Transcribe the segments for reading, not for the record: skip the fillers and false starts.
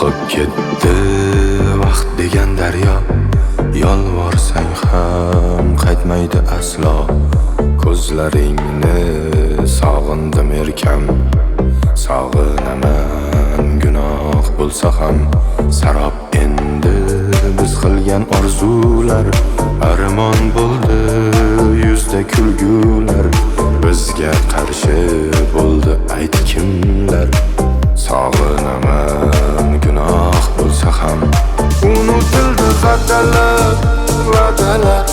oqib ketdi vaqt degan daryo, yolvorsang ham qaytmaydi aslo. Ko'zlaringni sog'indim erkam, sog'inaman gunoh bo'lsa ham. Sarob endi biz qilgan orzular, armon bo'ldi yuzda kulgular. Bizga qarshi bo'ldi ayt kimlar, sog'inaman gunoh bo'lsa ham. Unutildi va'dalar, va'dalar,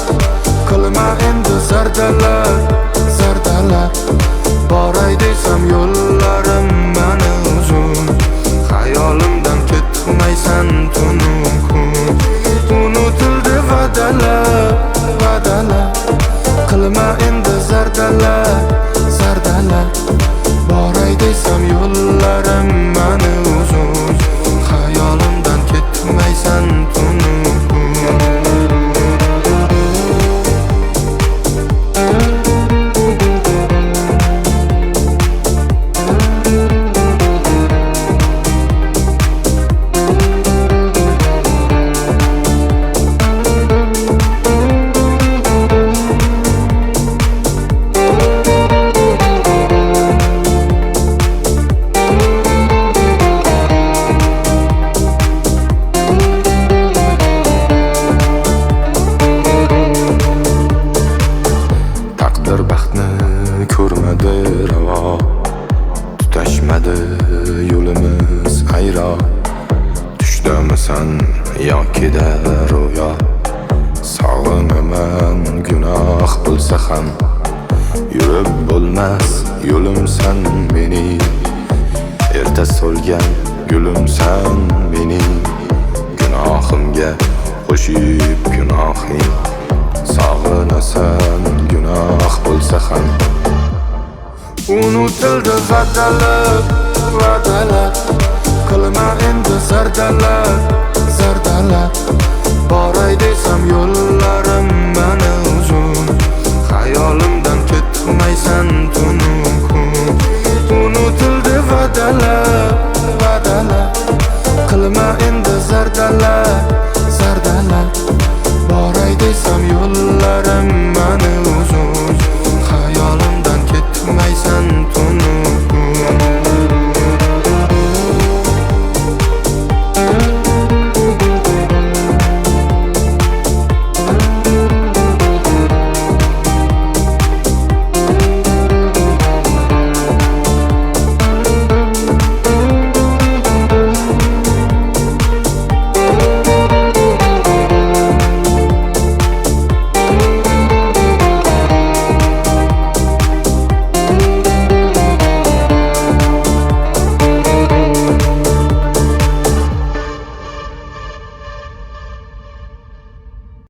qilma endi zardalar, zardalar. Boray desam yo'llarim mani uzun, xayolimdan ketmaysan tunum kun. Unutildi va'dalar, va'dalar, qilma endi zardalar, zardalar. Boray desam yo'llarim mani uzun, xayolimdan ketmaysan tunum kun. Baxtni ko'rmadi ravo, tutashmadi yo'limiz ayro. Tushdamisan yokida ro'yo, sog'inaman gunoh bo'lsa ham. Yurib bo'lmas yo'limsan mening, erta so'lgan gulimsan mening. Gunohimga qo'shib gunohing, sog'inasan gunoh bo'lsa ham. Unutildi va'dalar, va'dalar, qilma endi zardalar, zardalar. Boray desam yo'llarim mani uzun, xayolimdan ketmaysan tunum kun. Unutildi va'dalar, va'dalar, qilma endi zardalar, zardalar.